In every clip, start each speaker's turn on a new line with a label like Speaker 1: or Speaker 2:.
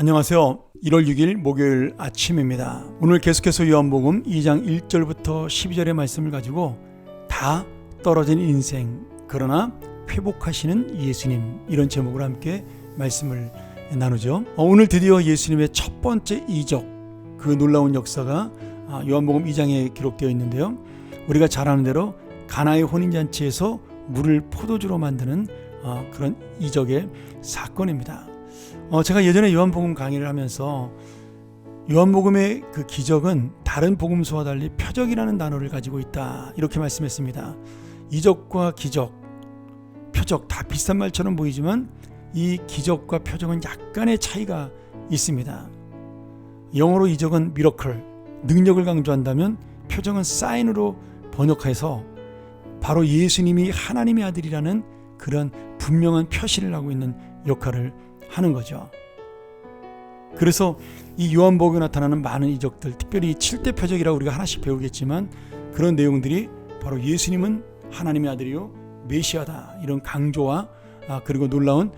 Speaker 1: 안녕하세요. 1월 6일 목요일 아침입니다. 오늘 계속해서 요한복음 2장 1절부터 12절의 말씀을 가지고 다 떨어진 인생 그러나 회복하시는 예수님, 이런 제목으로 함께 말씀을 나누죠. 오늘 드디어 예수님의 첫 번째 이적, 그 놀라운 역사가 요한복음 2장에 기록되어 있는데요. 우리가 잘 아는 대로 가나의 혼인잔치에서 물을 포도주로 만드는 그런 이적의 사건입니다. 제가 예전에 요한복음 강의를 하면서 요한복음의 그 기적은 다른 복음서와 달리 표적이라는 단어를 가지고 있다, 이렇게 말씀했습니다. 이적과 기적, 표적 다 비슷한 말처럼 보이지만 이 기적과 표적은 약간의 차이가 있습니다. 영어로 이적은 미러클, 능력을 강조한다면 표적은 사인으로 번역해서 바로 예수님이 하나님의 아들이라는 그런 분명한 표시를 하고 있는 역할을 하는 거죠. 그래서 이 요한복음에 나타나는 많은 이적들, 특별히 7대 표적이라고 우리가 하나씩 배우겠지만 그런 내용들이 바로 예수님은 하나님의 아들이요 메시아다, 이런 강조와 그리고 놀라운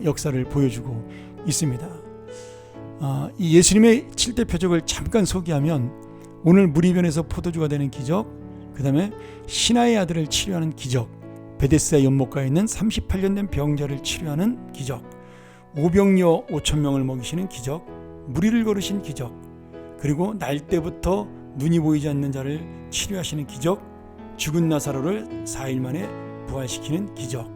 Speaker 1: 역사를 보여주고 있습니다. 이 예수님의 7대 표적을 잠깐 소개하면 오늘 무리변에서 포도주가 되는 기적, 그 다음에 신하의 아들을 치료하는 기적, 베데스다 연못가에 있는 38년 된 병자를 치료하는 기적, 오병이어 5,000명을 먹이시는 기적, 무리를 걸으신 기적, 그리고 날 때부터 눈이 보이지 않는 자를 치료하시는 기적, 죽은 나사로를 4일 만에 부활시키는 기적.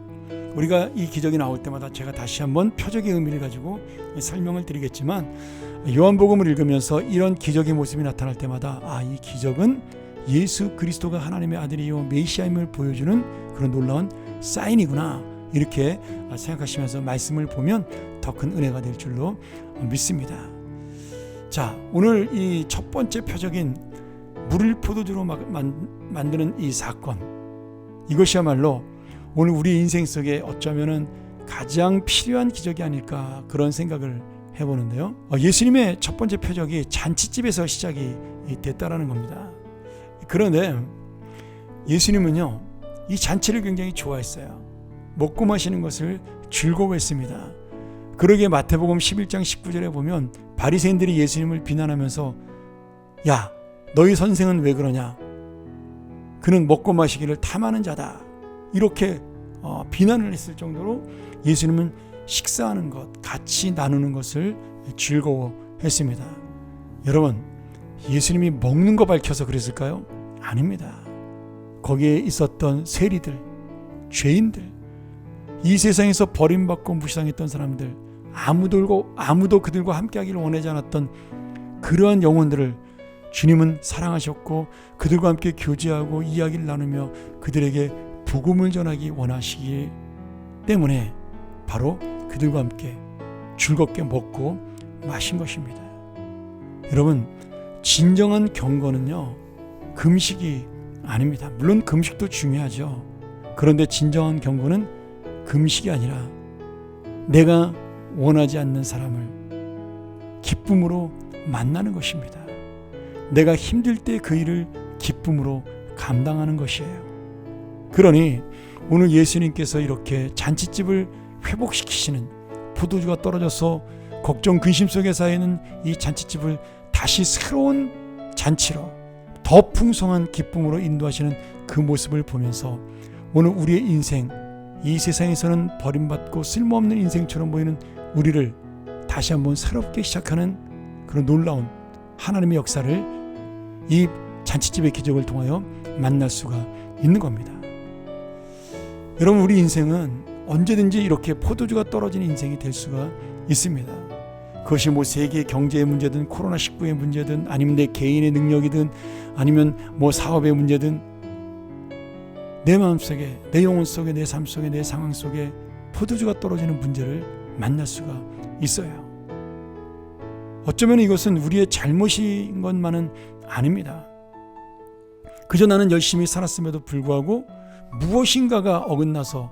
Speaker 1: 우리가 이 기적이 나올 때마다 제가 다시 한번 표적의 의미를 가지고 설명을 드리겠지만, 요한복음을 읽으면서 이런 기적의 모습이 나타날 때마다 이 기적은 예수 그리스도가 하나님의 아들이요 메시아임을 보여주는 그런 놀라운 사인이구나, 이렇게 생각하시면서 말씀을 보면 더 큰 은혜가 될 줄로 믿습니다. 자, 오늘 이 첫 번째 표적인 물을 포도주로 만드는 이 사건, 이것이야말로 오늘 우리 인생 속에 어쩌면은 가장 필요한 기적이 아닐까, 그런 생각을 해보는데요. 예수님의 첫 번째 표적이 잔치집에서 시작이 됐다라는 겁니다. 그런데 예수님은요, 이 잔치를 굉장히 좋아했어요. 먹고 마시는 것을 즐거워했습니다. 그러기에 마태복음 11장 19절에 보면 바리새인들이 예수님을 비난하면서 야, 너희 선생은 왜 그러냐? 그는 먹고 마시기를 탐하는 자다, 이렇게 비난을 했을 정도로 예수님은 식사하는 것, 같이 나누는 것을 즐거워했습니다. 여러분, 예수님이 먹는 거 밝혀서 그랬을까요? 아닙니다. 거기에 있었던 세리들, 죄인들, 이 세상에서 버림받고 무시당했던 사람들, 아무도 그들과 함께하기를 원하지 않았던 그러한 영혼들을 주님은 사랑하셨고 그들과 함께 교제하고 이야기를 나누며 그들에게 복음을 전하기 원하시기 때문에 바로 그들과 함께 즐겁게 먹고 마신 것입니다. 여러분, 진정한 경건은요, 금식이 아닙니다. 물론 금식도 중요하죠. 그런데 진정한 경건은 금식이 아니라 내가 원하지 않는 사람을 기쁨으로 만나는 것입니다. 내가 힘들 때 그 일을 기쁨으로 감당하는 것이에요. 그러니 오늘 예수님께서 이렇게 잔치집을 회복시키시는, 포도주가 떨어져서 걱정 근심 속에 쌓이는 이 잔치집을 다시 새로운 잔치로 더 풍성한 기쁨으로 인도하시는 그 모습을 보면서 오늘 우리의 인생, 이 세상에서는 버림받고 쓸모없는 인생처럼 보이는 우리를 다시 한번 새롭게 시작하는 그런 놀라운 하나님의 역사를 이 잔치집의 기적을 통하여 만날 수가 있는 겁니다. 여러분, 우리 인생은 언제든지 이렇게 포도주가 떨어진 인생이 될 수가 있습니다. 그것이 세계 경제의 문제든 코로나19의 문제든 아니면 내 개인의 능력이든 아니면 사업의 문제든 내 마음속에, 내 영혼 속에, 내 삶 속에, 내 상황 속에 포도주가 떨어지는 문제를 만날 수가 있어요. 어쩌면 이것은 우리의 잘못인 것만은 아닙니다. 그저 나는 열심히 살았음에도 불구하고 무엇인가가 어긋나서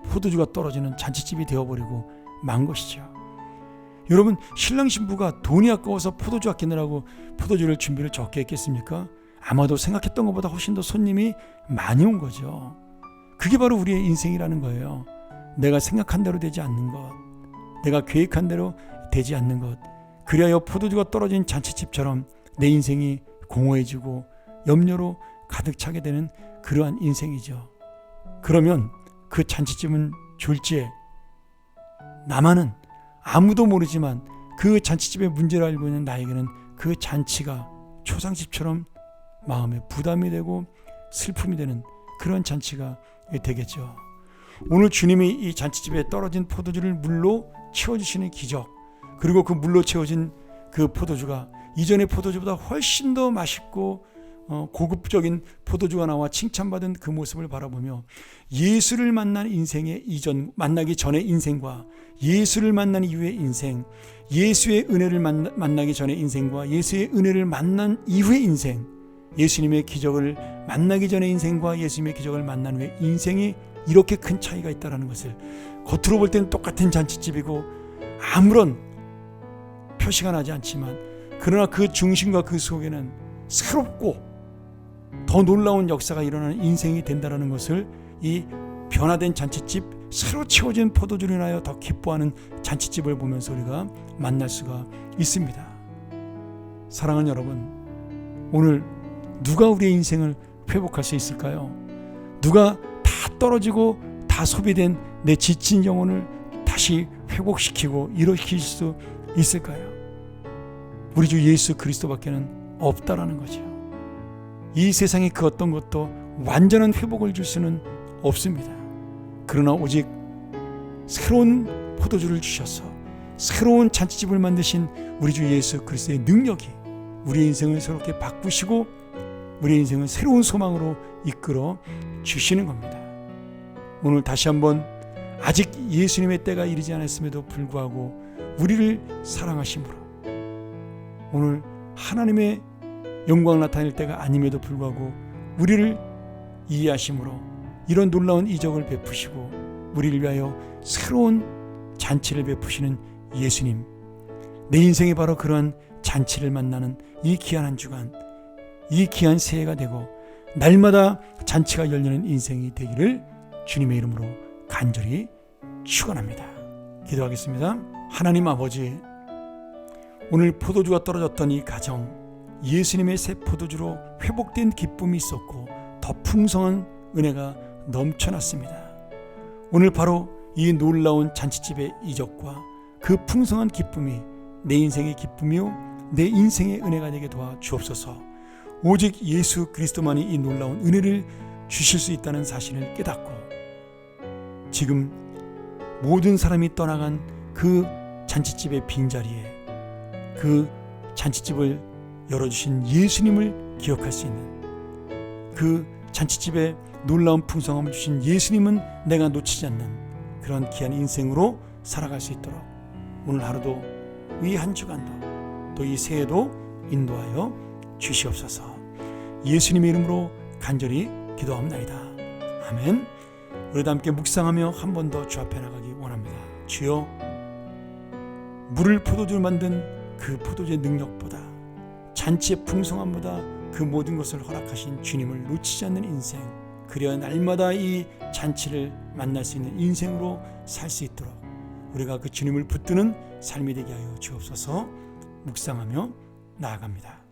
Speaker 1: 포도주가 떨어지는 잔치집이 되어버리고 만 것이죠. 여러분, 신랑 신부가 돈이 아까워서 포도주 아끼느라고 포도주를 준비를 적게 했겠습니까? 아마도 생각했던 것보다 훨씬 더 손님이 많이 온 거죠. 그게 바로 우리의 인생이라는 거예요. 내가 생각한 대로 되지 않는 것, 내가 계획한 대로 되지 않는 것, 그리하여 포도주가 떨어진 잔치집처럼 내 인생이 공허해지고 염려로 가득 차게 되는 그러한 인생이죠. 그러면 그 잔치집은 졸지에 나만은 아무도 모르지만 그 잔치집의 문제를 알고 있는 나에게는 그 잔치가 초상집처럼 마음에 부담이 되고 슬픔이 되는 그런 잔치가 되겠죠. 오늘 주님이 이 잔치집에 떨어진 포도주를 물로 채워주시는 기적, 그리고 그 물로 채워진 그 포도주가 이전의 포도주보다 훨씬 더 맛있고 고급적인 포도주가 나와 칭찬받은 그 모습을 바라보며 예수를 만난 인생의 이전, 만나기 전의 인생과 예수를 만난 이후의 인생, 예수의 은혜를 만나기 전의 인생과 예수의 은혜를 만난 이후의 인생, 예수님의 기적을 만나기 전의 인생과 예수님의 기적을 만난 후의 인생이 이렇게 큰 차이가 있다는 것을, 겉으로 볼 때는 똑같은 잔치집이고 아무런 표시가 나지 않지만, 그러나 그 중심과 그 속에는 새롭고 더 놀라운 역사가 일어나는 인생이 된다는 것을 이 변화된 잔치집, 새로 채워진 포도주로 인하여 더 기뻐하는 잔치집을 보면서 우리가 만날 수가 있습니다. 사랑하는 여러분, 오늘 누가 우리의 인생을 회복할 수 있을까요? 누가 다 떨어지고 다 소비된 내 지친 영혼을 다시 회복시키고 일으킬 수 있을까요? 우리 주 예수 그리스도밖에는 없다라는 거죠. 이 세상의 그 어떤 것도 완전한 회복을 줄 수는 없습니다. 그러나 오직 새로운 포도주를 주셔서 새로운 잔치집을 만드신 우리 주 예수 그리스도의 능력이 우리의 인생을 새롭게 바꾸시고 우리의 인생을 새로운 소망으로 이끌어 주시는 겁니다. 오늘 다시 한번 아직 예수님의 때가 이르지 않았음에도 불구하고 우리를 사랑하심으로, 오늘 하나님의 영광 나타낼 때가 아님에도 불구하고 우리를 이해하심으로 이런 놀라운 이적을 베푸시고 우리를 위하여 새로운 잔치를 베푸시는 예수님, 내 인생이 바로 그러한 잔치를 만나는 이 귀한 한 주간, 이 귀한 새해가 되고 날마다 잔치가 열리는 인생이 되기를 주님의 이름으로 간절히 축원합니다. 기도하겠습니다. 하나님 아버지, 오늘 포도주가 떨어졌던 이 가정, 예수님의 새 포도주로 회복된 기쁨이 있었고 더 풍성한 은혜가 넘쳐났습니다. 오늘 바로 이 놀라운 잔치집의 이적과 그 풍성한 기쁨이 내 인생의 기쁨이요 내 인생의 은혜가 되게 도와 주옵소서. 오직 예수 그리스도만이 이 놀라운 은혜를 주실 수 있다는 사실을 깨닫고, 지금 모든 사람이 떠나간 그 잔치집의 빈자리에 그 잔치집을 열어주신 예수님을 기억할 수 있는, 그 잔치집에 놀라운 풍성함을 주신 예수님은 내가 놓치지 않는 그런 귀한 인생으로 살아갈 수 있도록 오늘 하루도, 이 한 주간도, 또 이 새해도 인도하여 주시옵소서. 예수님의 이름으로 간절히 기도합나이다. 아멘. 우리도 함께 묵상하며 한 번 더 주 앞에 나가기 원합니다. 주여, 물을 포도주로 만든 그 포도주의 능력보다, 잔치의 풍성함보다 그 모든 것을 허락하신 주님을 놓치지 않는 인생, 그래야 날마다 이 잔치를 만날 수 있는 인생으로 살 수 있도록 우리가 그 주님을 붙드는 삶이 되게 하여 주옵소서. 묵상하며 나아갑니다.